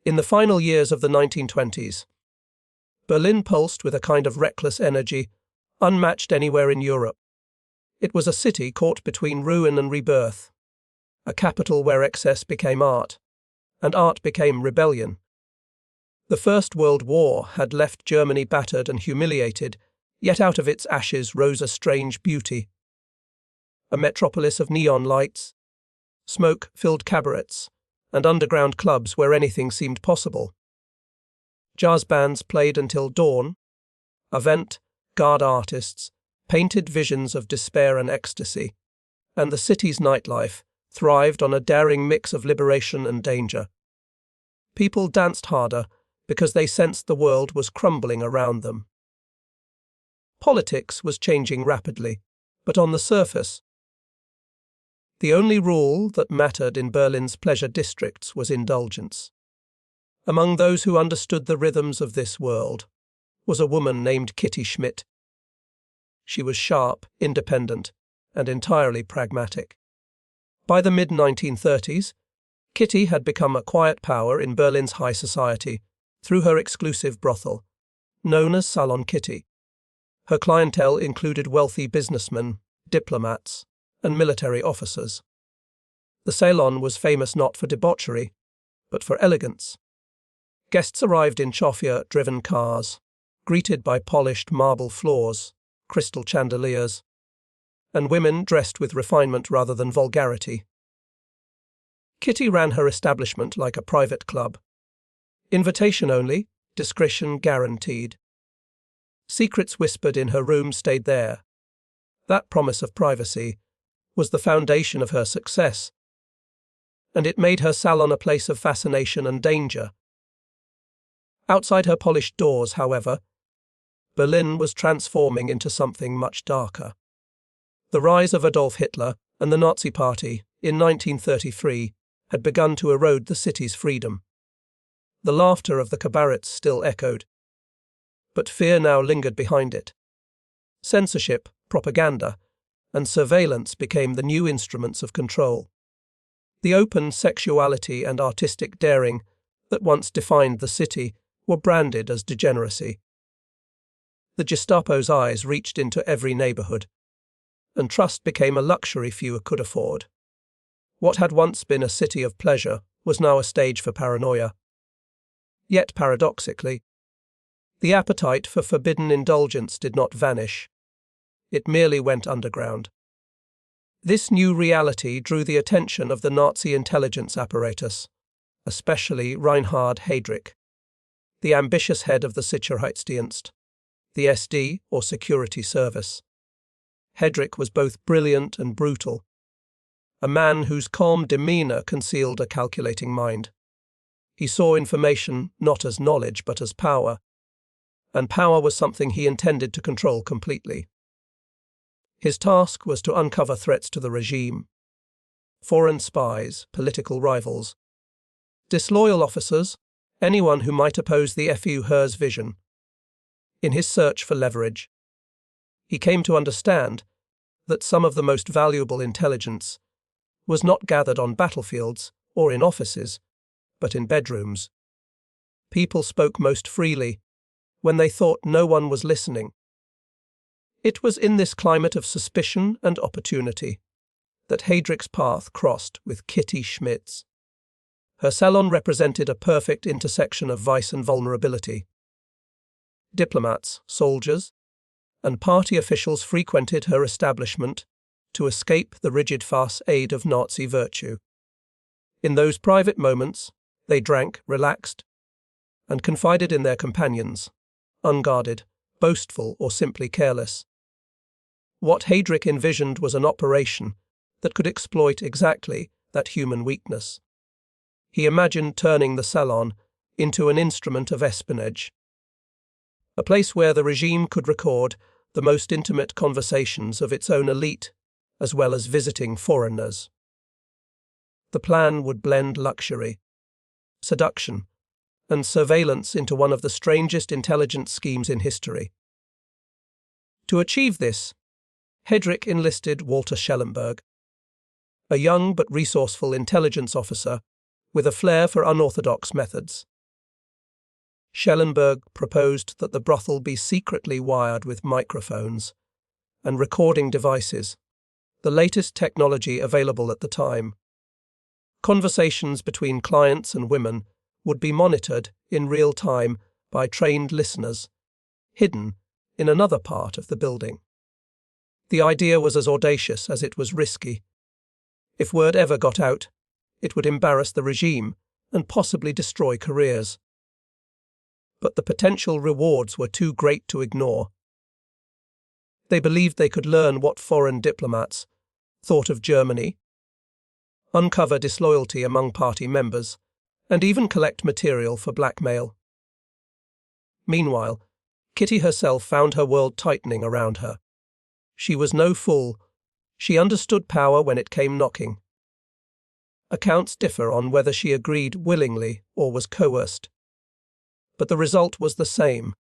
In the final years of the 1920s, Berlin pulsed with a kind of reckless energy, unmatched anywhere in Europe. It was a city caught between ruin and rebirth, a capital where excess became art, and art became rebellion. The First World War had left Germany battered and humiliated, yet out of its ashes rose a strange beauty. A metropolis of neon lights, smoke-filled cabarets, and underground clubs where anything seemed possible. Jazz bands played until dawn. Avant-garde artists painted visions of despair and ecstasy, and the city's nightlife thrived on a daring mix of liberation and danger. People danced harder because they sensed the world was crumbling around them. Politics was changing rapidly, but on the surface. The only rule that mattered in Berlin's pleasure districts was indulgence. Among those who understood the rhythms of this world was a woman named Kitty Schmidt. She was sharp, independent, and entirely pragmatic. By the mid-1930s, Kitty had become a quiet power in Berlin's high society through her exclusive brothel, known as Salon Kitty. Her clientele included wealthy businessmen, diplomats, and military officers. The salon was famous not for debauchery, but for elegance. Guests arrived in chauffeur-driven cars, greeted by polished marble floors, crystal chandeliers, and women dressed with refinement rather than vulgarity. Kitty ran her establishment like a private club. Invitation only, discretion guaranteed. Secrets whispered in her room stayed there. That promise of privacy was the foundation of her success, and it made her salon a place of fascination and danger. Outside her polished doors, however, Berlin was transforming into something much darker. The rise of Adolf Hitler and the Nazi Party in 1933 had begun to erode the city's freedom. The laughter of the cabarets still echoed, but fear now lingered behind it. Censorship, propaganda, and surveillance became the new instruments of control. The open sexuality and artistic daring that once defined the city were branded as degeneracy. The Gestapo's eyes reached into every neighborhood, and trust became a luxury few could afford. What had once been a city of pleasure was now a stage for paranoia. Yet paradoxically, the appetite for forbidden indulgence did not vanish. It merely went underground. This new reality drew the attention of the Nazi intelligence apparatus, especially Reinhard Heydrich, the ambitious head of the Sicherheitsdienst, the SD or Security Service. Heydrich was both brilliant and brutal, a man whose calm demeanour concealed a calculating mind. He saw information not as knowledge but as power, and power was something he intended to control completely. His task was to uncover threats to the regime: foreign spies, political rivals, disloyal officers, anyone who might oppose the FU-Hers vision. In his search for leverage, he came to understand that some of the most valuable intelligence was not gathered on battlefields or in offices, but in bedrooms. People spoke most freely when they thought no one was listening. It was in this climate of suspicion and opportunity that Heydrich's path crossed with Kitty Schmidt's. Her salon represented a perfect intersection of vice and vulnerability. Diplomats, soldiers, and party officials frequented her establishment to escape the rigid facade of Nazi virtue. In those private moments, they drank, relaxed, and confided in their companions, unguarded, boastful, or simply careless. What Heydrich envisioned was an operation that could exploit exactly that human weakness. He imagined turning the salon into an instrument of espionage, a place where the regime could record the most intimate conversations of its own elite, as well as visiting foreigners. The plan would blend luxury, seduction, and surveillance into one of the strangest intelligence schemes in history. To achieve this, Heydrich enlisted Walter Schellenberg, a young but resourceful intelligence officer with a flair for unorthodox methods. Schellenberg proposed that the brothel be secretly wired with microphones and recording devices, the latest technology available at the time. Conversations between clients and women would be monitored in real time by trained listeners, hidden in another part of the building. The idea was as audacious as it was risky. If word ever got out, it would embarrass the regime and possibly destroy careers. But the potential rewards were too great to ignore. They believed they could learn what foreign diplomats thought of Germany, uncover disloyalty among party members, and even collect material for blackmail. Meanwhile, Kitty herself found her world tightening around her. She was no fool. She understood power when it came knocking. Accounts differ on whether she agreed willingly or was coerced. But the result was the same.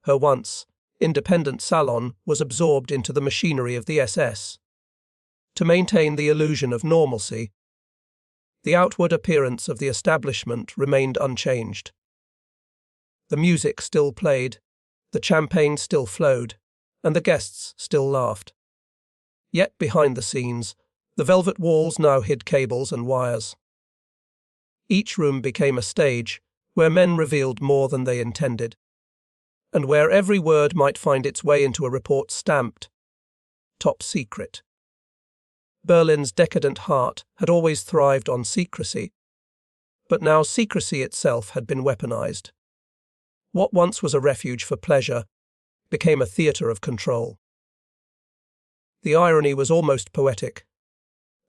Her once independent salon was absorbed into the machinery of the SS. To maintain the illusion of normalcy, the outward appearance of the establishment remained unchanged. The music still played, the champagne still flowed, and the guests still laughed. Yet behind the scenes, the velvet walls now hid cables and wires. Each room became a stage where men revealed more than they intended, and where every word might find its way into a report stamped top secret. Berlin's decadent heart had always thrived on secrecy, but now secrecy itself had been weaponized. What once was a refuge for pleasure became a theatre of control. The irony was almost poetic.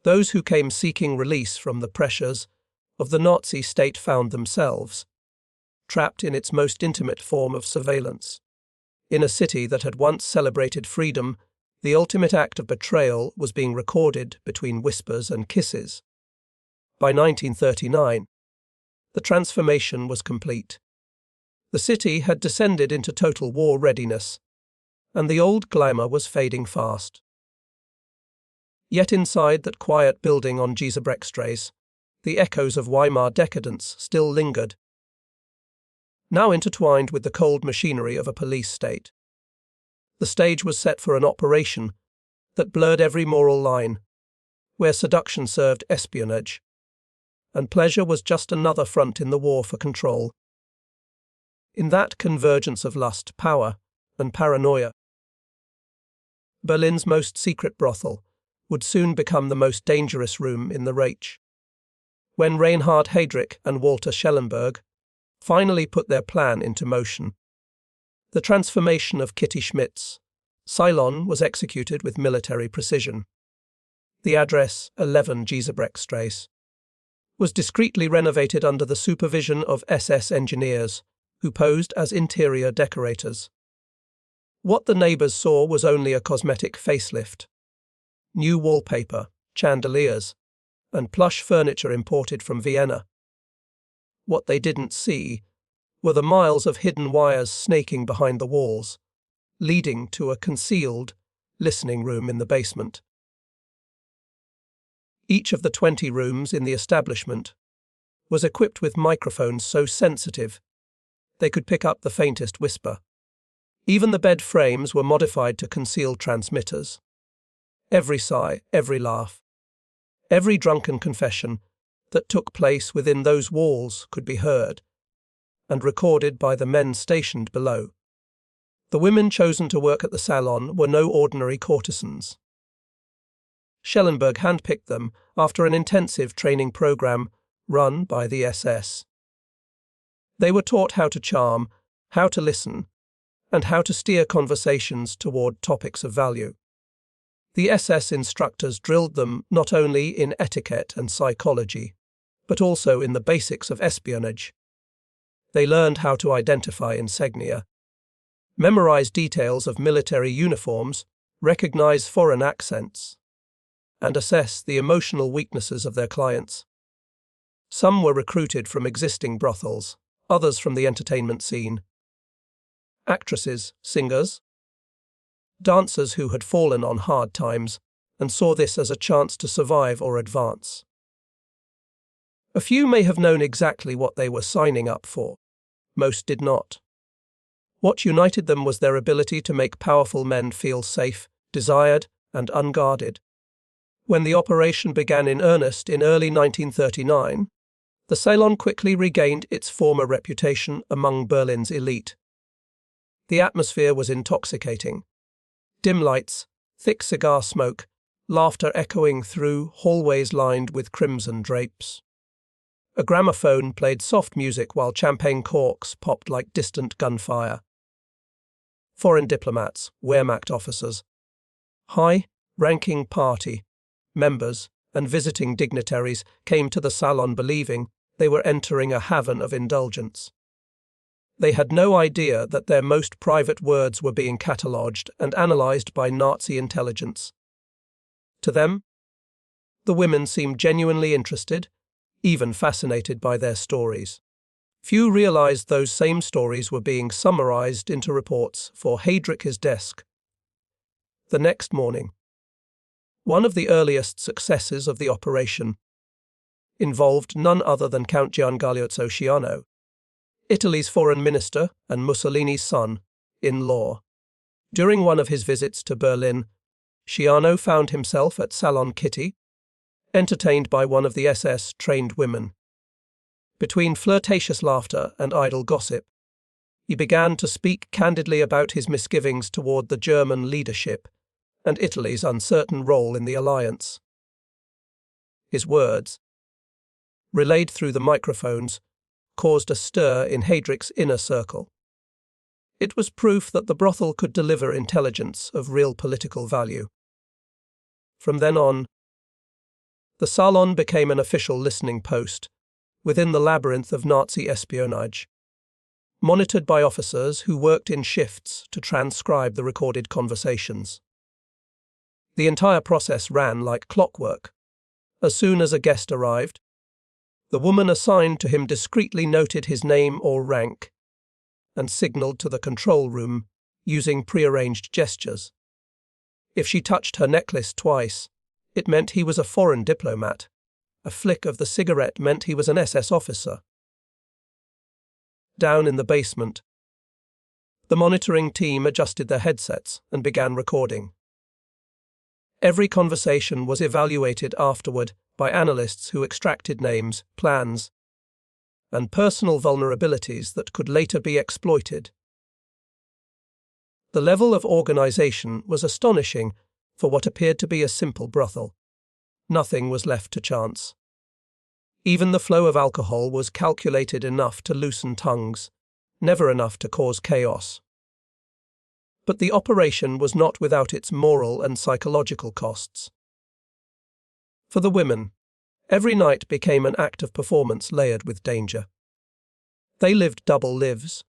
Those who came seeking release from the pressures of the Nazi state found themselves trapped in its most intimate form of surveillance. In a city that had once celebrated freedom, the ultimate act of betrayal was being recorded between whispers and kisses. By 1939, the transformation was complete. The city had descended into total war readiness, and the old glamour was fading fast. Yet inside that quiet building on Giesebrechtstrasse, the echoes of Weimar decadence still lingered, now intertwined with the cold machinery of a police state. The stage was set for an operation that blurred every moral line, where seduction served espionage, and pleasure was just another front in the war for control. In that convergence of lust, power, and paranoia, Berlin's most secret brothel would soon become the most dangerous room in the Reich. When Reinhard Heydrich and Walter Schellenberg finally put their plan into motion, the transformation of Kitty Schmidt's Salon was executed with military precision. The address, 11 Giesebrechtstrasse, was discreetly renovated under the supervision of SS engineers who posed as interior decorators. What the neighbours saw was only a cosmetic facelift. New wallpaper, chandeliers, and plush furniture imported from Vienna. What they didn't see were the miles of hidden wires snaking behind the walls, leading to a concealed listening room in the basement. Each of the 20 rooms in the establishment was equipped with microphones so sensitive they could pick up the faintest whisper. Even the bed frames were modified to conceal transmitters. Every sigh, every laugh, every drunken confession that took place within those walls could be heard and recorded by the men stationed below. The women chosen to work at the salon were no ordinary courtesans. Schellenberg handpicked them after an intensive training program run by the SS. They were taught how to charm, how to listen, and how to steer conversations toward topics of value. The SS instructors drilled them not only in etiquette and psychology, but also in the basics of espionage. They learned how to identify insignia, memorize details of military uniforms, recognize foreign accents, and assess the emotional weaknesses of their clients. Some were recruited from existing brothels, others from the entertainment scene. Actresses, singers, dancers who had fallen on hard times and saw this as a chance to survive or advance. A few may have known exactly what they were signing up for, most did not. What united them was their ability to make powerful men feel safe, desired, and unguarded. When the operation began in earnest in early 1939, the Salon quickly regained its former reputation among Berlin's elite. The atmosphere was intoxicating. Dim lights, thick cigar smoke, laughter echoing through hallways lined with crimson drapes. A gramophone played soft music while champagne corks popped like distant gunfire. Foreign diplomats, Wehrmacht officers, high-ranking party members, and visiting dignitaries came to the Salon believing they were entering a haven of indulgence. They had no idea that their most private words were being catalogued and analysed by Nazi intelligence. To them, the women seemed genuinely interested, even fascinated by their stories. Few realized those same stories were being summarized into reports for Heydrich's desk. The next morning, one of the earliest successes of the operation involved none other than Count Giangalliozzo Ciano, Italy's foreign minister and Mussolini's son-in-law. During one of his visits to Berlin, Ciano found himself at Salon Kitty, entertained by one of the SS-trained women. Between flirtatious laughter and idle gossip, he began to speak candidly about his misgivings toward the German leadership and Italy's uncertain role in the alliance. His words, relayed through the microphones, caused a stir in Heydrich's inner circle. It was proof that the brothel could deliver intelligence of real political value. From then on, the Salon became an official listening post within the labyrinth of Nazi espionage, monitored by officers who worked in shifts to transcribe the recorded conversations. The entire process ran like clockwork. As soon as a guest arrived, the woman assigned to him discreetly noted his name or rank and signaled to the control room using prearranged gestures. If she touched her necklace twice, it meant he was a foreign diplomat. A flick of the cigarette meant he was an SS officer. Down in the basement, the monitoring team adjusted their headsets and began recording. Every conversation was evaluated afterward by analysts who extracted names, plans, and personal vulnerabilities that could later be exploited. The level of organization was astonishing for what appeared to be a simple brothel. Nothing was left to chance. Even the flow of alcohol was calculated enough to loosen tongues, never enough to cause chaos. But the operation was not without its moral and psychological costs. For the women, every night became an act of performance layered with danger. They lived double lives,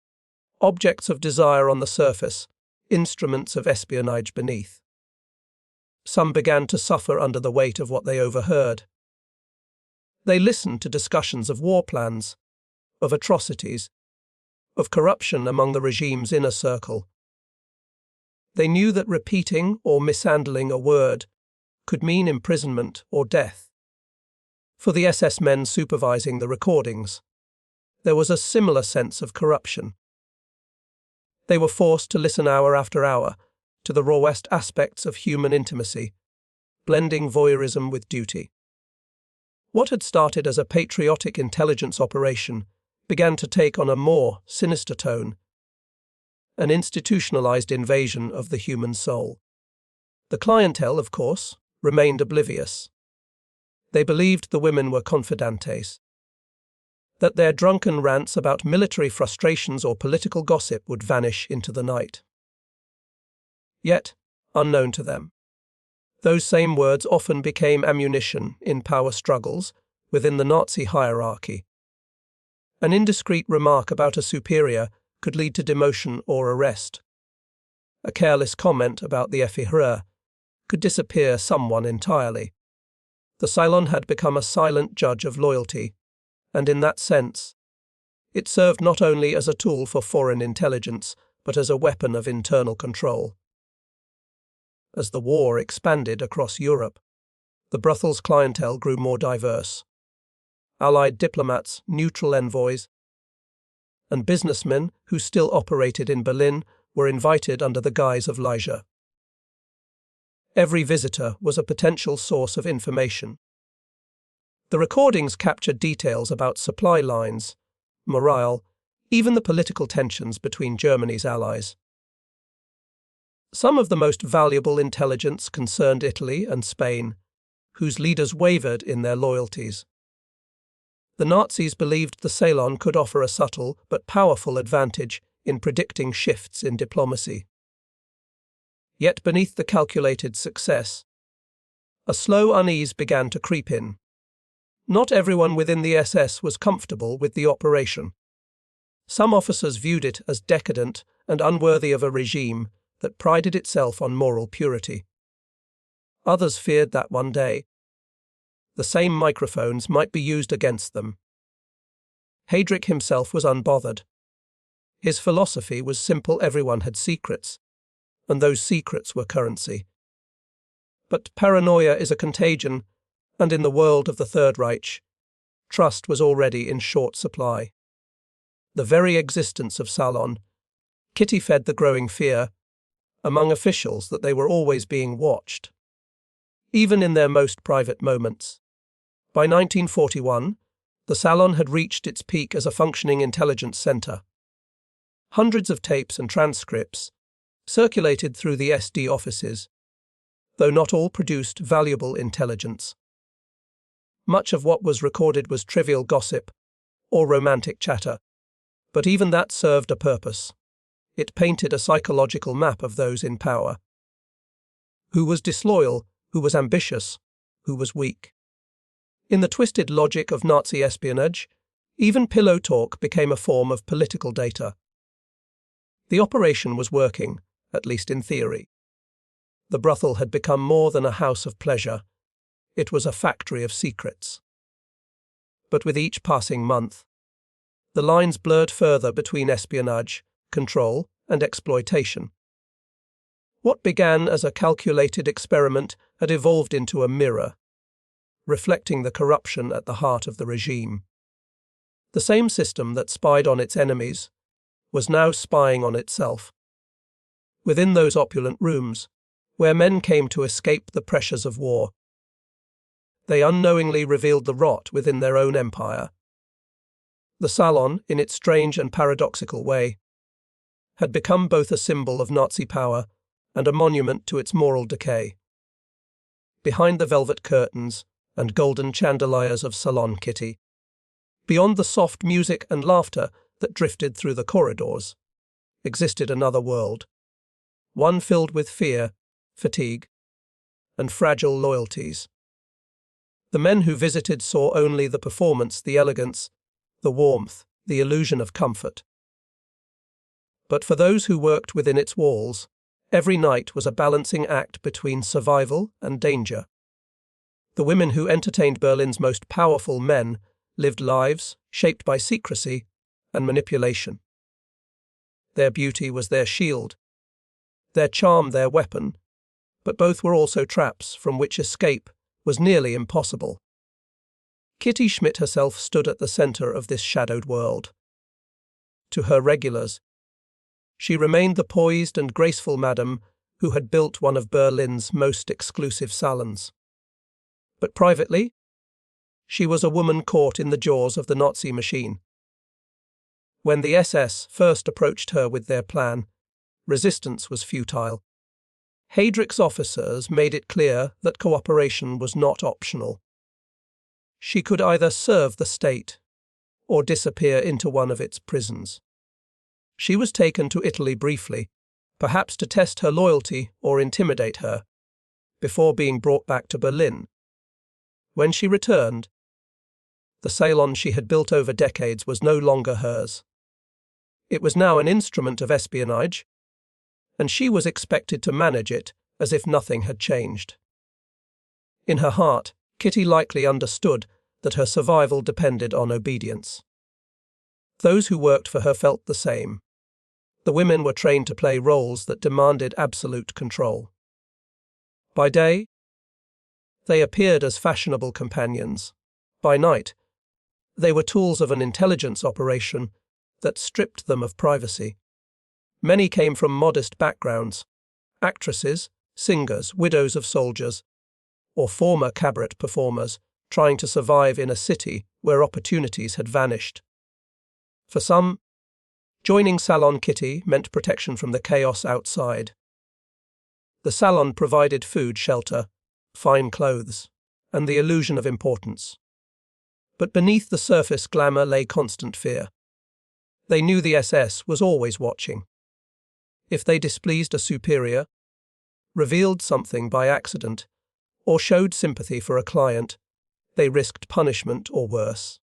objects of desire on the surface, instruments of espionage beneath. Some began to suffer under the weight of what they overheard. They listened to discussions of war plans, of atrocities, of corruption among the regime's inner circle. They knew that repeating or mishandling a word could mean imprisonment or death. For the SS men supervising the recordings, there was a similar sense of corruption. They were forced to listen hour after hour to the rawest aspects of human intimacy, blending voyeurism with duty. What had started as a patriotic intelligence operation began to take on a more sinister tone, an institutionalized invasion of the human soul. The clientele, of course, remained oblivious. They believed the women were confidantes, that their drunken rants about military frustrations or political gossip would vanish into the night. Yet, unknown to them, those same words often became ammunition in power struggles within the Nazi hierarchy. An indiscreet remark about a superior could lead to demotion or arrest. A careless comment about the Führer could disappear someone entirely. The Salon had become a silent judge of loyalty, and in that sense, it served not only as a tool for foreign intelligence, but as a weapon of internal control. As the war expanded across Europe, the brothel's clientele grew more diverse. Allied diplomats, neutral envoys, and businessmen who still operated in Berlin were invited under the guise of leisure. Every visitor was a potential source of information. The recordings captured details about supply lines, morale, even the political tensions between Germany's allies. Some of the most valuable intelligence concerned Italy and Spain, whose leaders wavered in their loyalties. The Nazis believed the Salon could offer a subtle but powerful advantage in predicting shifts in diplomacy. Yet beneath the calculated success, a slow unease began to creep in. Not everyone within the SS was comfortable with the operation. Some officers viewed it as decadent and unworthy of a regime that prided itself on moral purity. Others feared that one day, the same microphones might be used against them. Heydrich himself was unbothered. His philosophy was simple: everyone had secrets, and those secrets were currency. But paranoia is a contagion, and in the world of the Third Reich, trust was already in short supply. The very existence of Salon Kitty fed the growing fear among officials that they were always being watched, even in their most private moments. By 1941, the Salon had reached its peak as a functioning intelligence center. Hundreds of tapes and transcripts circulated through the SD offices, though not all produced valuable intelligence. Much of what was recorded was trivial gossip or romantic chatter, but even that served a purpose. It painted a psychological map of those in power. Who was disloyal, who was ambitious, who was weak. In the twisted logic of Nazi espionage, even pillow talk became a form of political data. The operation was working, at least in theory. The Brothel had become more than a house of pleasure. It was a factory of secrets. But with each passing month, the lines blurred further between espionage, control, and exploitation. What began as a calculated experiment had evolved into a mirror, reflecting the corruption at the heart of the regime. The same system that spied on its enemies was now spying on itself. Within those opulent rooms, where men came to escape the pressures of war, they unknowingly revealed the rot within their own empire. The Salon, in its strange and paradoxical way, had become both a symbol of Nazi power and a monument to its moral decay. Behind the velvet curtains and golden chandeliers of Salon Kitty, beyond the soft music and laughter that drifted through the corridors, existed another world, one filled with fear, fatigue, and fragile loyalties. The men who visited saw only the performance, the elegance, the warmth, the illusion of comfort. But for those who worked within its walls, every night was a balancing act between survival and danger. The women who entertained Berlin's most powerful men lived lives shaped by secrecy and manipulation. Their beauty was their shield, their charm their weapon, but both were also traps from which escape was nearly impossible. Kitty Schmidt herself stood at the center of this shadowed world. To her regulars, she remained the poised and graceful madam who had built one of Berlin's most exclusive salons. But privately, she was a woman caught in the jaws of the Nazi machine. When the SS first approached her with their plan, resistance was futile. Heydrich's officers made it clear that cooperation was not optional. She could either serve the state or disappear into one of its prisons. She was taken to Italy briefly, perhaps to test her loyalty or intimidate her, before being brought back to Berlin. When she returned, the Salon she had built over decades was no longer hers. It was now an instrument of espionage, and she was expected to manage it as if nothing had changed. In her heart, Kitty likely understood that her survival depended on obedience. Those who worked for her felt the same. The women were trained to play roles that demanded absolute control. By day, they appeared as fashionable companions. By night, they were tools of an intelligence operation that stripped them of privacy. Many came from modest backgrounds: actresses, singers, widows of soldiers, or former cabaret performers trying to survive in a city where opportunities had vanished. For some, joining Salon Kitty meant protection from the chaos outside. The salon provided food, shelter, fine clothes, and the illusion of importance. But beneath the surface glamour lay constant fear. They knew the SS was always watching. If they displeased a superior, revealed something by accident, or showed sympathy for a client, they risked punishment or worse.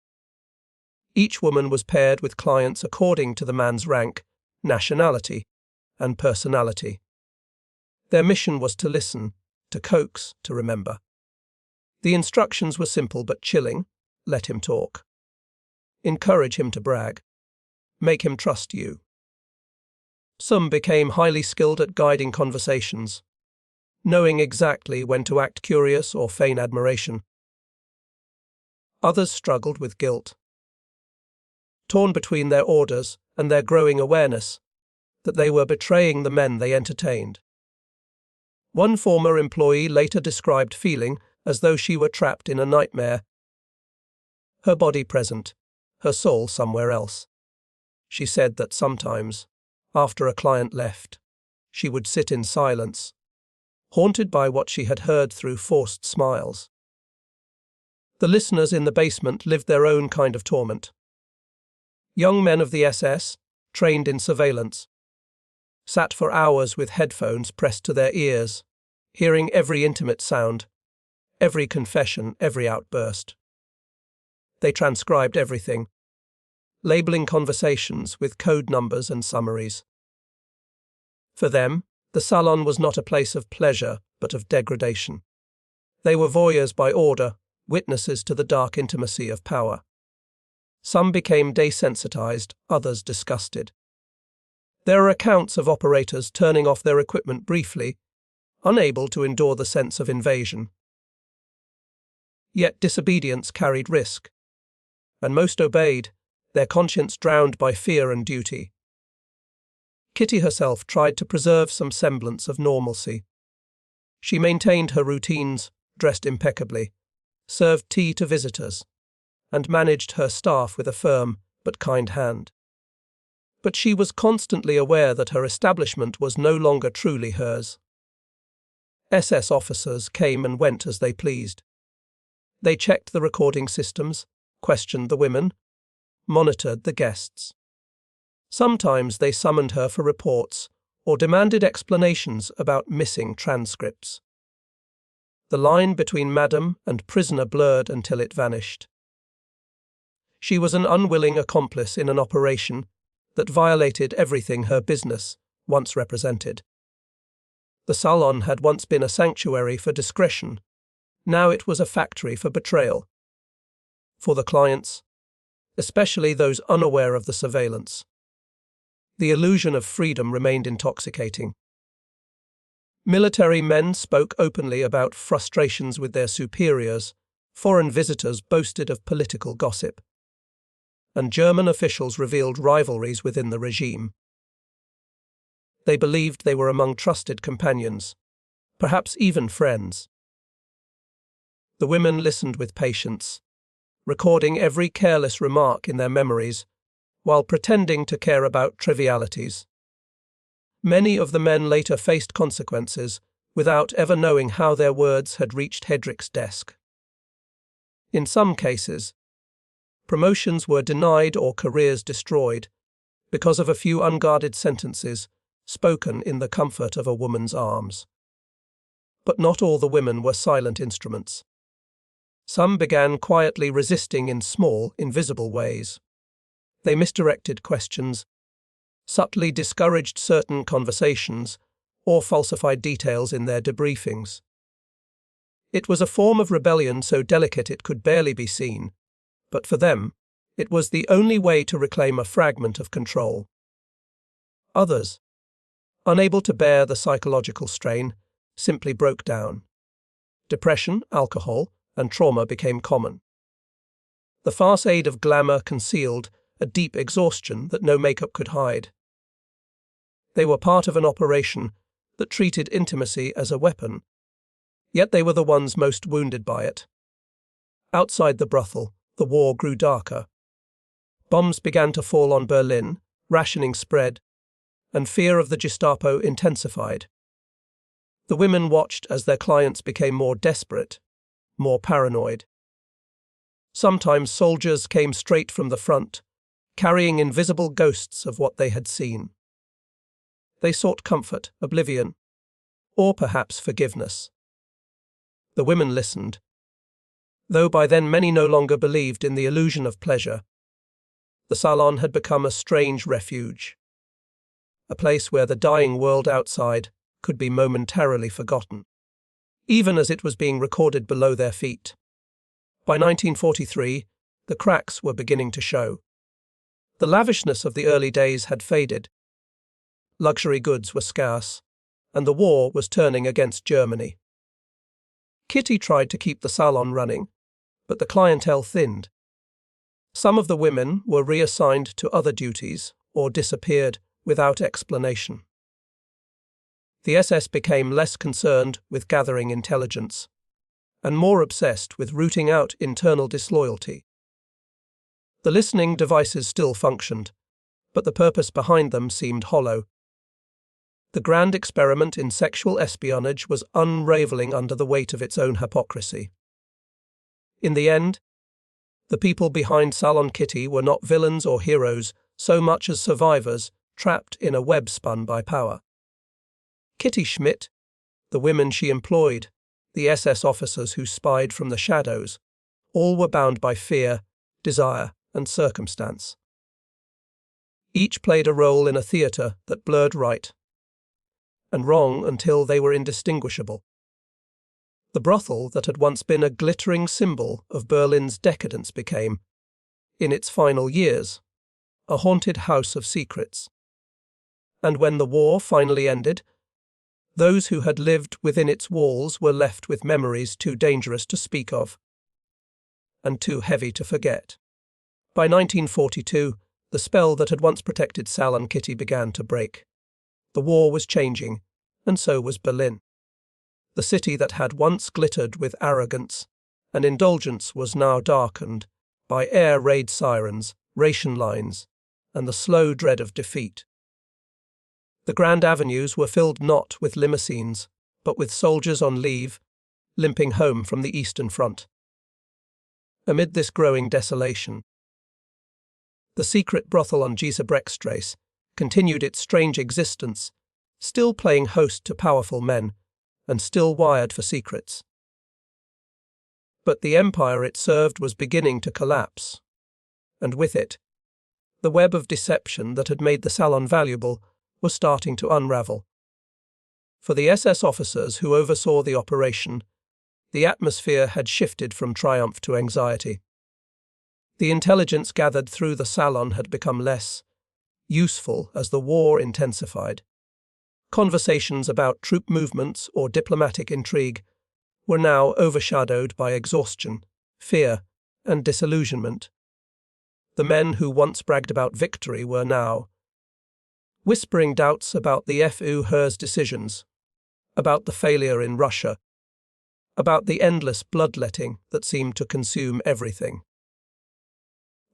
Each woman was paired with clients according to the man's rank, nationality, and personality. Their mission was to listen, to coax, to remember. The instructions were simple but chilling: let him talk. Encourage him to brag. Make him trust you. Some became highly skilled at guiding conversations, knowing exactly when to act curious or feign admiration. Others struggled with guilt, torn between their orders and their growing awareness that they were betraying the men they entertained. One former employee later described feeling as though she were trapped in a nightmare, her body present, her soul somewhere else. She said that sometimes, after a client left, she would sit in silence, haunted by what she had heard through forced smiles. The listeners in the basement lived their own kind of torment. Young men of the SS, trained in surveillance, sat for hours with headphones pressed to their ears, hearing every intimate sound, every confession, every outburst. They transcribed everything, labeling conversations with code numbers and summaries. For them, the salon was not a place of pleasure, but of degradation. They were voyeurs by order, witnesses to the dark intimacy of power. Some became desensitized, others disgusted. There are accounts of operators turning off their equipment briefly, unable to endure the sense of invasion. Yet disobedience carried risk, and most obeyed, their conscience drowned by fear and duty. Kitty herself tried to preserve some semblance of normalcy. She maintained her routines, dressed impeccably, served tea to visitors, and managed her staff with a firm but kind hand. But she was constantly aware that her establishment was no longer truly hers. SS officers came and went as they pleased. They checked the recording systems, questioned the women, monitored the guests. Sometimes they summoned her for reports or demanded explanations about missing transcripts. The line between madam and prisoner blurred until it vanished. She was an unwilling accomplice in an operation that violated everything her business once represented. The salon had once been a sanctuary for discretion. Now it was a factory for betrayal. For the clients, especially those unaware of the surveillance, the illusion of freedom remained intoxicating. Military men spoke openly about frustrations with their superiors, foreign visitors boasted of political gossip, and German officials revealed rivalries within the regime. They believed they were among trusted companions, perhaps even friends. The women listened with patience, recording every careless remark in their memories, while pretending to care about trivialities. Many of the men later faced consequences without ever knowing how their words had reached Heydrich's desk. In some cases, promotions were denied or careers destroyed because of a few unguarded sentences spoken in the comfort of a woman's arms. But not all the women were silent instruments. Some began quietly resisting in small, invisible ways. They misdirected questions, subtly discouraged certain conversations, or falsified details in their debriefings. It was a form of rebellion so delicate it could barely be seen, but for them, it was the only way to reclaim a fragment of control. Others, unable to bear the psychological strain, simply broke down. Depression, alcohol, and trauma became common. The facade of glamour concealed a deep exhaustion that no makeup could hide. They were part of an operation that treated intimacy as a weapon, yet they were the ones most wounded by it. Outside the brothel, the war grew darker. Bombs began to fall on Berlin, rationing spread, and fear of the Gestapo intensified. The women watched as their clients became more desperate, more paranoid. Sometimes soldiers came straight from the front, carrying invisible ghosts of what they had seen. They sought comfort, oblivion, or perhaps forgiveness. The women listened, though by then many no longer believed in the illusion of pleasure. The salon had become a strange refuge, a place where the dying world outside could be momentarily forgotten, even as it was being recorded below their feet. By 1943, the cracks were beginning to show. The lavishness of the early days had faded. Luxury goods were scarce, and the war was turning against Germany. Kitty tried to keep the salon running, but the clientele thinned. Some of the women were reassigned to other duties or disappeared without explanation. The SS became less concerned with gathering intelligence and more obsessed with rooting out internal disloyalty. The listening devices still functioned, but the purpose behind them seemed hollow. The grand experiment in sexual espionage was unraveling under the weight of its own hypocrisy. In the end, the people behind Salon Kitty were not villains or heroes so much as survivors trapped in a web spun by power. Kitty Schmidt, the women she employed, the SS officers who spied from the shadows, all were bound by fear, desire, and circumstance. Each played a role in a theatre that blurred right and wrong until they were indistinguishable. The brothel that had once been a glittering symbol of Berlin's decadence became, in its final years, a haunted house of secrets. And when the war finally ended, those who had lived within its walls were left with memories too dangerous to speak of, and too heavy to forget. By 1942, the spell that had once protected Salon Kitty began to break. The war was changing, and so was Berlin. The city that had once glittered with arrogance and indulgence was now darkened by air raid sirens, ration lines, and the slow dread of defeat. The grand avenues were filled not with limousines, but with soldiers on leave, limping home from the Eastern Front. Amid this growing desolation, the secret brothel on Giesebrechtstrasse continued its strange existence, still playing host to powerful men, and still wired for secrets. But the empire it served was beginning to collapse, and with it, the web of deception that had made the salon valuable was starting to unravel. For the SS officers who oversaw the operation, the atmosphere had shifted from triumph to anxiety. The intelligence gathered through the salon had become less useful as the war intensified. Conversations about troop movements or diplomatic intrigue were now overshadowed by exhaustion, fear, and disillusionment. The men who once bragged about victory were now whispering doubts about the Führer's decisions, about the failure in Russia, about the endless bloodletting that seemed to consume everything.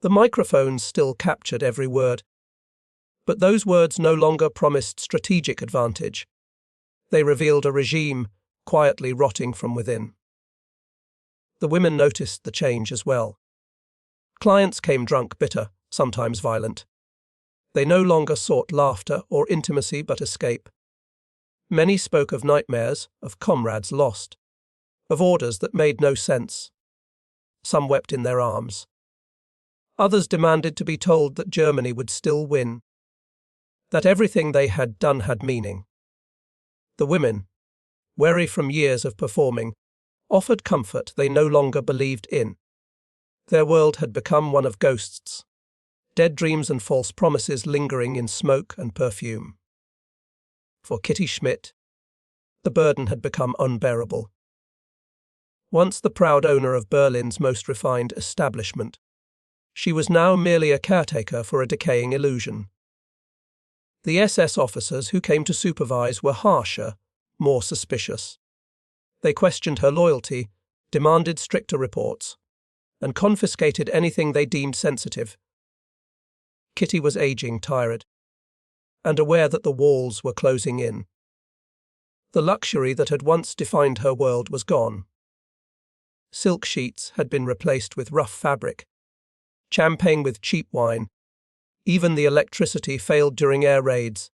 The microphones still captured every word, but those words no longer promised strategic advantage. They revealed a regime quietly rotting from within. The women noticed the change as well. Clients came drunk, bitter, sometimes violent. They no longer sought laughter or intimacy but escape. Many spoke of nightmares, of comrades lost, of orders that made no sense. Some wept in their arms. Others demanded to be told that Germany would still win, that everything they had done had meaning. The women, weary from years of performing, offered comfort they no longer believed in. Their world had become one of ghosts, dead dreams and false promises lingering in smoke and perfume. For Kitty Schmidt, the burden had become unbearable. Once the proud owner of Berlin's most refined establishment, She was now merely a caretaker for a decaying illusion. The SS officers who came to supervise were harsher, more suspicious. They questioned her loyalty, demanded stricter reports, and confiscated anything they deemed sensitive. Kitty was aging tired, and aware that the walls were closing in. The luxury that had once defined her world was gone. Silk sheets had been replaced with rough fabric, champagne with cheap wine. Even the electricity failed during air raids,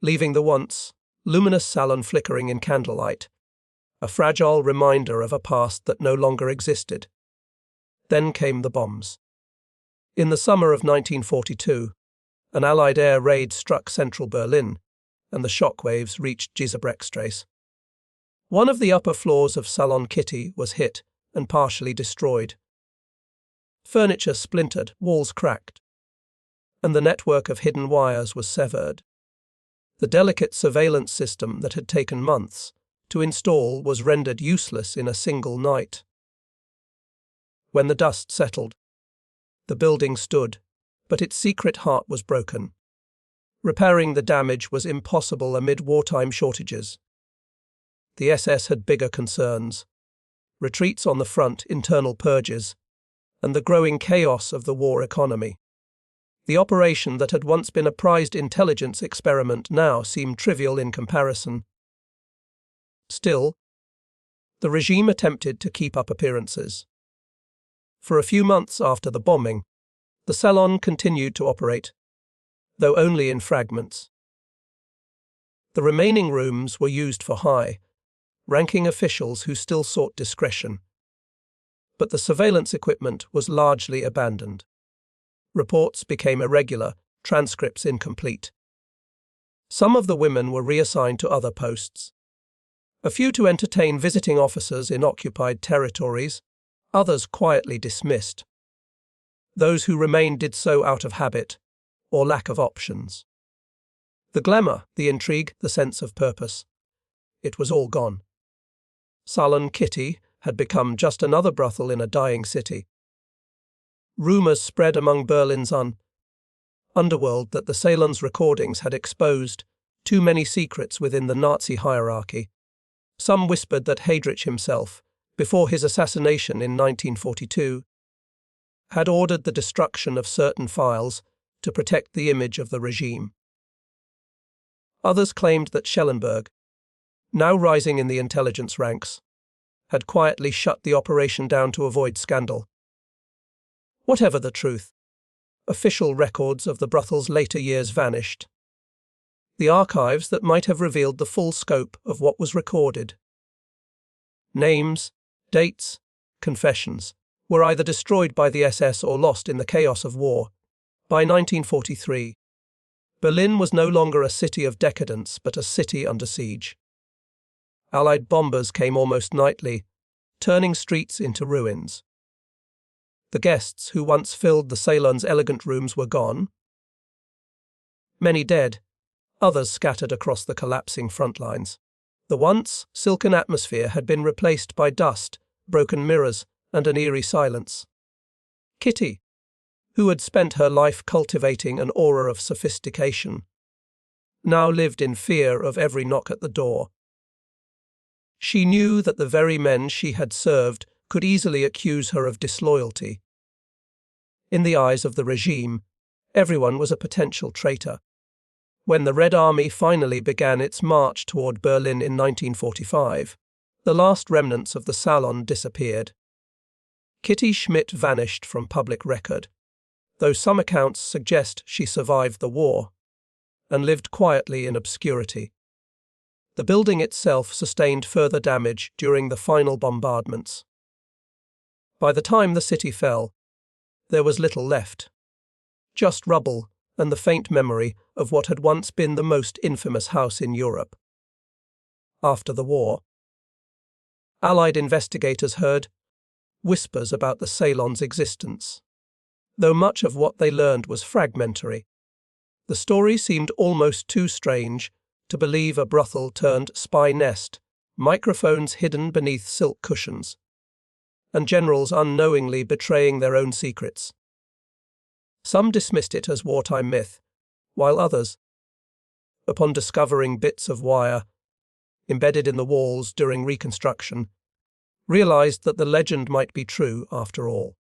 leaving the once luminous salon flickering in candlelight, a fragile reminder of a past that no longer existed. Then came the bombs. In the summer of 1942, an Allied air raid struck central Berlin, and the shockwaves reached Giesebrechtstrasse. One of the upper floors of Salon Kitty was hit and partially destroyed. Furniture splintered, walls cracked, and the network of hidden wires was severed. The delicate surveillance system that had taken months to install was rendered useless in a single night. When the dust settled, the building stood, but its secret heart was broken. Repairing the damage was impossible amid wartime shortages. The SS had bigger concerns: retreats on the front, internal purges, and the growing chaos of the war economy. The operation that had once been a prized intelligence experiment now seemed trivial in comparison. Still, the regime attempted to keep up appearances. For a few months after the bombing, the Salon continued to operate, though only in fragments. The remaining rooms were used for high-ranking officials who still sought discretion. But the surveillance equipment was largely abandoned. Reports became irregular, transcripts incomplete. Some of the women were reassigned to other posts. A few to entertain visiting officers in occupied territories, others quietly dismissed. Those who remained did so out of habit or lack of options. The glamour, the intrigue, the sense of purpose. It was all gone. Salon Kitty had become just another brothel in a dying city. Rumours spread among Berlin's underworld that the Salon's recordings had exposed too many secrets within the Nazi hierarchy. Some whispered that Heydrich himself, before his assassination in 1942, had ordered the destruction of certain files to protect the image of the regime. Others claimed that Schellenberg, now rising in the intelligence ranks, had quietly shut the operation down to avoid scandal. Whatever the truth, official records of the brothel's later years vanished. The archives that might have revealed the full scope of what was recorded. Names, dates, confessions were either destroyed by the SS or lost in the chaos of war. By 1943, Berlin was no longer a city of decadence but a city under siege. Allied bombers came almost nightly, turning streets into ruins. The guests who once filled the Salon's elegant rooms were gone. Many dead, others scattered across the collapsing front lines. The once silken atmosphere had been replaced by dust, broken mirrors, and an eerie silence. Kitty, who had spent her life cultivating an aura of sophistication, now lived in fear of every knock at the door. She knew that the very men she had served could easily accuse her of disloyalty. In the eyes of the regime, everyone was a potential traitor. When the Red Army finally began its march toward Berlin in 1945, the last remnants of the Salon disappeared. Kitty Schmidt vanished from public record, though some accounts suggest she survived the war and lived quietly in obscurity. The building itself sustained further damage during the final bombardments. By the time the city fell, there was little left, just rubble and the faint memory of what had once been the most infamous house in Europe. After the war, Allied investigators heard whispers about the Salon's existence. Though much of what they learned was fragmentary, the story seemed almost too strange to believe a brothel turned spy nest, microphones hidden beneath silk cushions, and generals unknowingly betraying their own secrets. Some dismissed it as wartime myth, while others, upon discovering bits of wire embedded in the walls during reconstruction, realized that the legend might be true after all.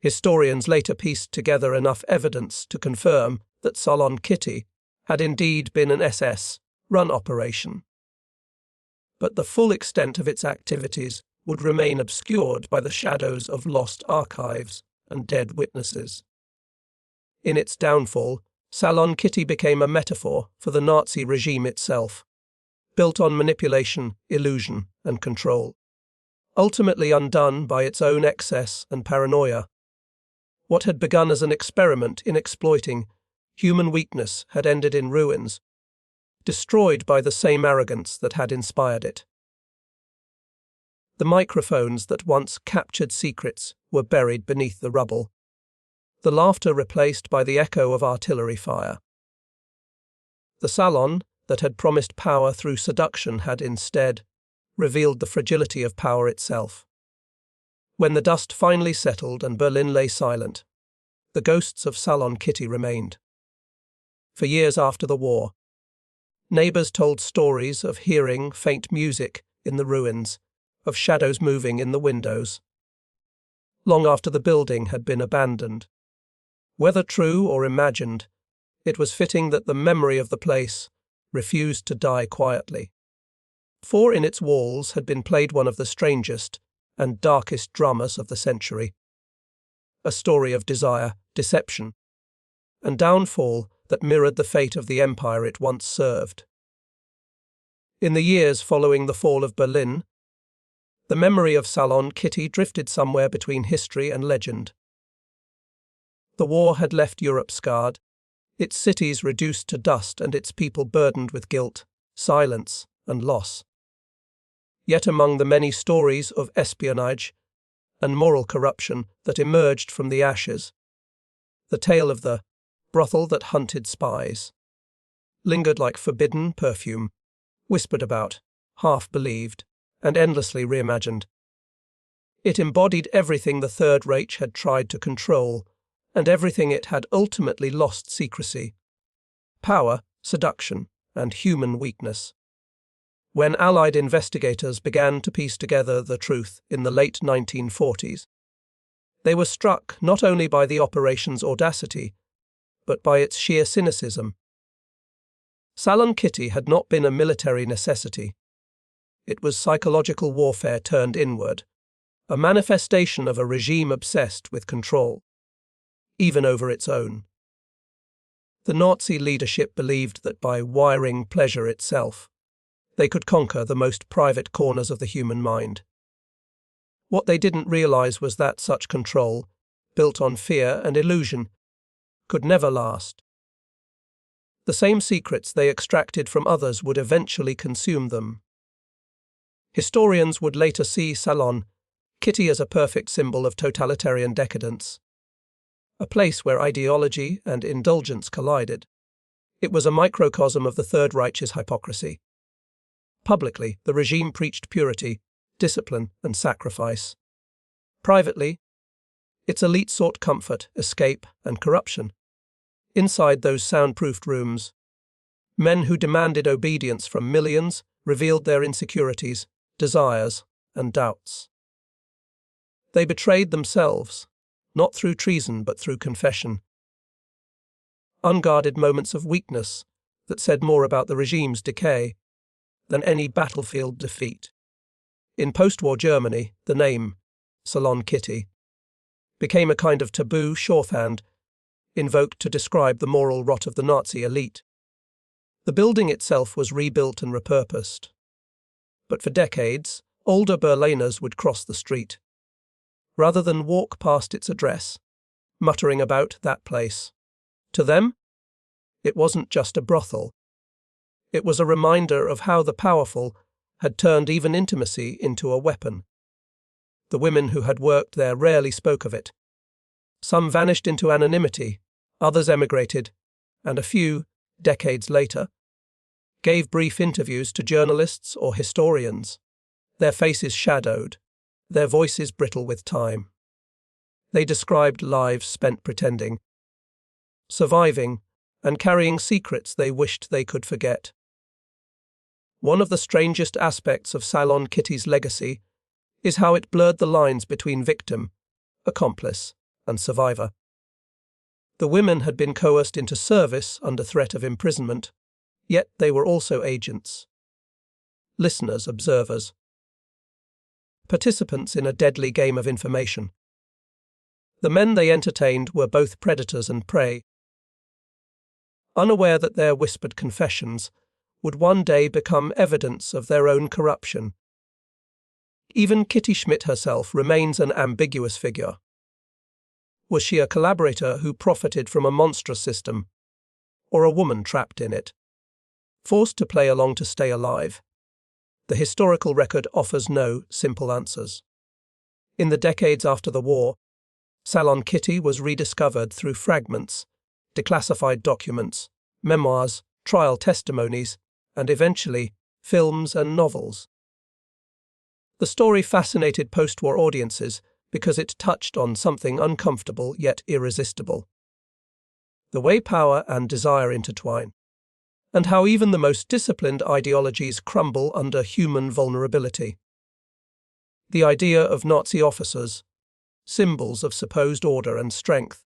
Historians later pieced together enough evidence to confirm that Salon Kitty had indeed been an SS-run operation. But the full extent of its activities would remain obscured by the shadows of lost archives and dead witnesses. In its downfall, Salon Kitty became a metaphor for the Nazi regime itself, built on manipulation, illusion, and control. Ultimately undone by its own excess and paranoia. What had begun as an experiment in exploiting human weakness had ended in ruins, destroyed by the same arrogance that had inspired it. The microphones that once captured secrets were buried beneath the rubble, the laughter replaced by the echo of artillery fire. The salon that had promised power through seduction had instead revealed the fragility of power itself. When the dust finally settled and Berlin lay silent, the ghosts of Salon Kitty remained. For years after the war, neighbours told stories of hearing faint music in the ruins, of shadows moving in the windows. Long after the building had been abandoned, whether true or imagined, it was fitting that the memory of the place refused to die quietly. For in its walls had been played one of the strangest and darkest dramas of the century, a story of desire, deception, and downfall that mirrored the fate of the empire it once served. In the years following the fall of Berlin, the memory of Salon Kitty drifted somewhere between history and legend. The war had left Europe scarred, its cities reduced to dust and its people burdened with guilt, silence, and loss. Yet among the many stories of espionage and moral corruption that emerged from the ashes, the tale of the brothel that hunted spies lingered like forbidden perfume, whispered about, half-believed, and endlessly reimagined. It embodied everything the Third Reich had tried to control, and everything it had ultimately lost: secrecy, power, seduction, and human weakness. When Allied investigators began to piece together the truth in the late 1940s, they were struck not only by the operation's audacity, but by its sheer cynicism. Salon Kitty had not been a military necessity. It was psychological warfare turned inward, a manifestation of a regime obsessed with control, even over its own. The Nazi leadership believed that by wiring pleasure itself, they could conquer the most private corners of the human mind. What they didn't realize was that such control, built on fear and illusion, could never last. The same secrets they extracted from others would eventually consume them. Historians would later see Salon Kitty as a perfect symbol of totalitarian decadence, a place where ideology and indulgence collided. It was a microcosm of the Third Reich's hypocrisy. Publicly, the regime preached purity, discipline, and sacrifice. Privately, its elite sought comfort, escape, and corruption. Inside those soundproofed rooms, men who demanded obedience from millions revealed their insecurities, desires, and doubts. They betrayed themselves, not through treason but through confession. Unguarded moments of weakness that said more about the regime's decay than any battlefield defeat. In post-war Germany, the name, Salon Kitty, became a kind of taboo shorthand invoked to describe the moral rot of the Nazi elite. The building itself was rebuilt and repurposed. But for decades, older Berliners would cross the street, rather than walk past its address, muttering about that place. To them, it wasn't just a brothel. It was a reminder of how the powerful had turned even intimacy into a weapon. The women who had worked there rarely spoke of it. Some vanished into anonymity, others emigrated, and a few, decades later, gave brief interviews to journalists or historians, their faces shadowed, their voices brittle with time. They described lives spent pretending, surviving, and carrying secrets they wished they could forget. One of the strangest aspects of Salon Kitty's legacy is how it blurred the lines between victim, accomplice, and survivor. The women had been coerced into service under threat of imprisonment, yet they were also agents, listeners, observers, participants in a deadly game of information. The men they entertained were both predators and prey, unaware that their whispered confessions would one day become evidence of their own corruption. Even Kitty Schmidt herself remains an ambiguous figure. Was she a collaborator who profited from a monstrous system, or a woman trapped in it, forced to play along to stay alive? The historical record offers no simple answers. In the decades after the war, Salon Kitty was rediscovered through fragments, declassified documents, memoirs, trial testimonies, and eventually films and novels. The story fascinated post-war audiences because it touched on something uncomfortable yet irresistible: the way power and desire intertwine, and how even the most disciplined ideologies crumble under human vulnerability. The idea of Nazi officers, symbols of supposed order and strength,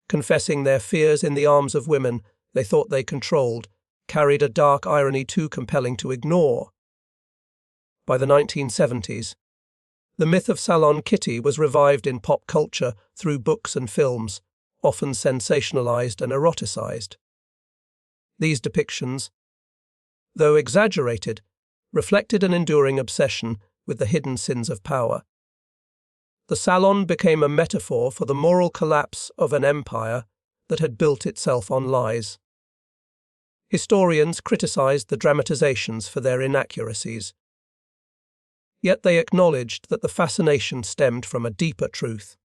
confessing their fears in the arms of women they thought they controlled, carried a dark irony too compelling to ignore. By the 1970s, the myth of Salon Kitty was revived in pop culture through books and films, often sensationalized and eroticized. These depictions, though exaggerated, reflected an enduring obsession with the hidden sins of power. The salon became a metaphor for the moral collapse of an empire that had built itself on lies. Historians criticized the dramatizations for their inaccuracies, yet they acknowledged that the fascination stemmed from a deeper truth: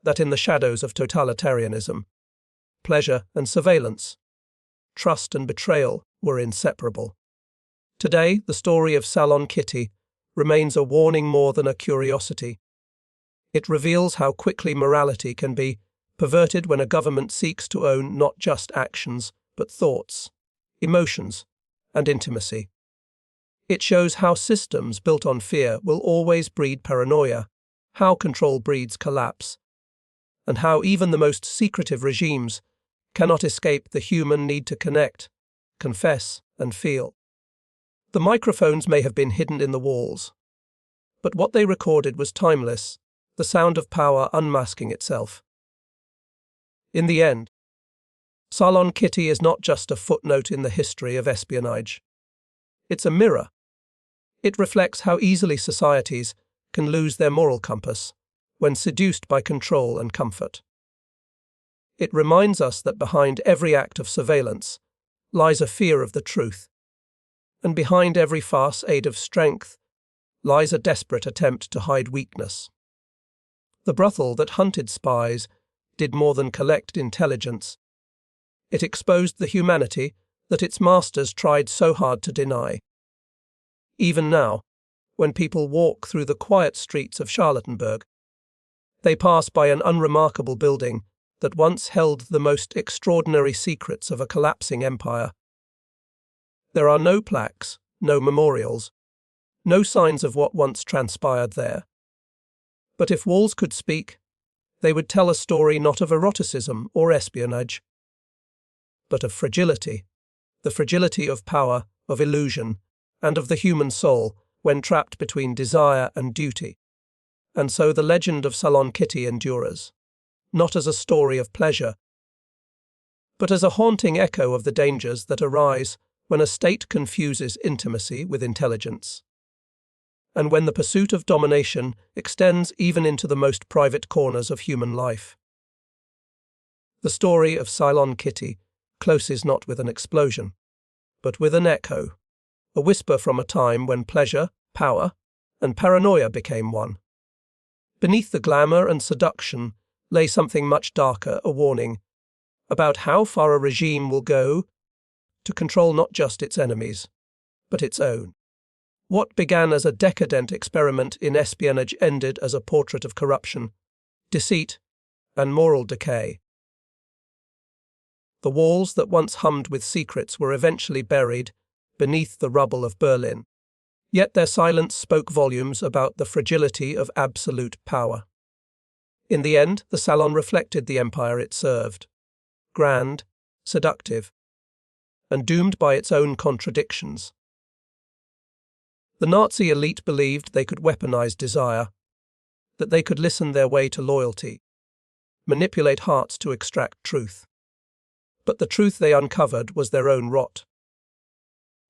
that in the shadows of totalitarianism, pleasure and surveillance, trust and betrayal were inseparable. Today, the story of Salon Kitty remains a warning more than a curiosity. It reveals how quickly morality can be perverted when a government seeks to own not just actions, but thoughts, emotions, and intimacy. It shows how systems built on fear will always breed paranoia, how control breeds collapse, and how even the most secretive regimes cannot escape the human need to connect, confess, and feel. The microphones may have been hidden in the walls, but what they recorded was timeless, the sound of power unmasking itself. In the end, Salon Kitty is not just a footnote in the history of espionage. It's a mirror. It reflects how easily societies can lose their moral compass when seduced by control and comfort. It reminds us that behind every act of surveillance lies a fear of the truth, and behind every farce aid of strength lies a desperate attempt to hide weakness. The brothel that hunted spies did more than collect intelligence. It exposed the humanity that its masters tried so hard to deny. Even now, when people walk through the quiet streets of Charlottenburg, they pass by an unremarkable building that once held the most extraordinary secrets of a collapsing empire. There are no plaques, no memorials, no signs of what once transpired there. But if walls could speak, they would tell a story not of eroticism or espionage, but of fragility, the fragility of power, of illusion, and of the human soul when trapped between desire and duty. And so the legend of Salon Kitty endures, not as a story of pleasure, but as a haunting echo of the dangers that arise when a state confuses intimacy with intelligence, and when the pursuit of domination extends even into the most private corners of human life. The story of Salon Kitty closes not with an explosion, but with an echo, a whisper from a time when pleasure, power, and paranoia became one. Beneath the glamour and seduction lay something much darker, a warning about how far a regime will go to control not just its enemies, but its own. What began as a decadent experiment in espionage ended as a portrait of corruption, deceit, and moral decay. The walls that once hummed with secrets were eventually buried beneath the rubble of Berlin. Yet their silence spoke volumes about the fragility of absolute power. In the end, the Salon reflected the empire it served. Grand, seductive, and doomed by its own contradictions. The Nazi elite believed they could weaponize desire, that they could listen their way to loyalty, manipulate hearts to extract truth. But the truth they uncovered was their own rot.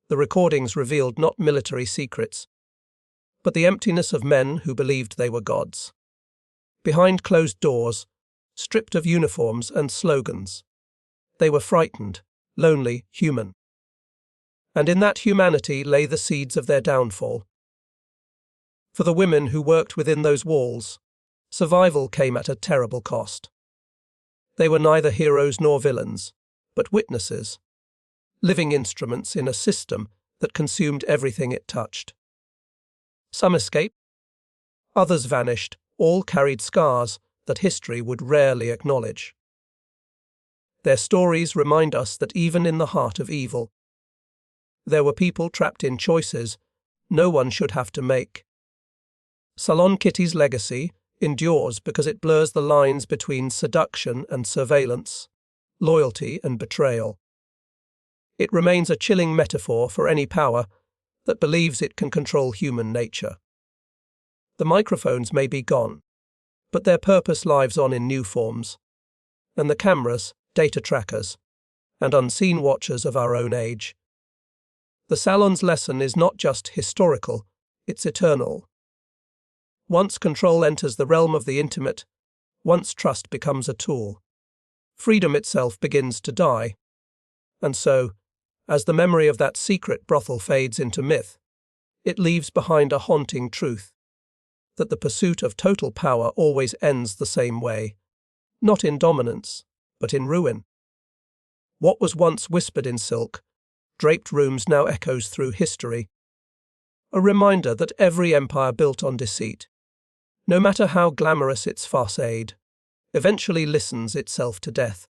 The recordings revealed not military secrets, but the emptiness of men who believed they were gods. Behind closed doors, stripped of uniforms and slogans, they were frightened, lonely, human. And in that humanity lay the seeds of their downfall. For the women who worked within those walls, survival came at a terrible cost. They were neither heroes nor villains, but witnesses, living instruments in a system that consumed everything it touched. Some escaped, others vanished, all carried scars that history would rarely acknowledge. Their stories remind us that even in the heart of evil, there were people trapped in choices no one should have to make. Salon Kitty's legacy endures because it blurs the lines between seduction and surveillance, loyalty and betrayal. It remains a chilling metaphor for any power that believes it can control human nature. The microphones may be gone, but their purpose lives on in new forms, and the cameras, data trackers, and unseen watchers of our own age. The Salon's lesson is not just historical, it's eternal. Once control enters the realm of the intimate, once trust becomes a tool, freedom itself begins to die. And so, as the memory of that secret brothel fades into myth, it leaves behind a haunting truth, that the pursuit of total power always ends the same way, not in dominance, but in ruin. What was once whispered in silk, draped rooms now echoes through history, a reminder that every empire built on deceit, no matter how glamorous its facade, eventually listens itself to death.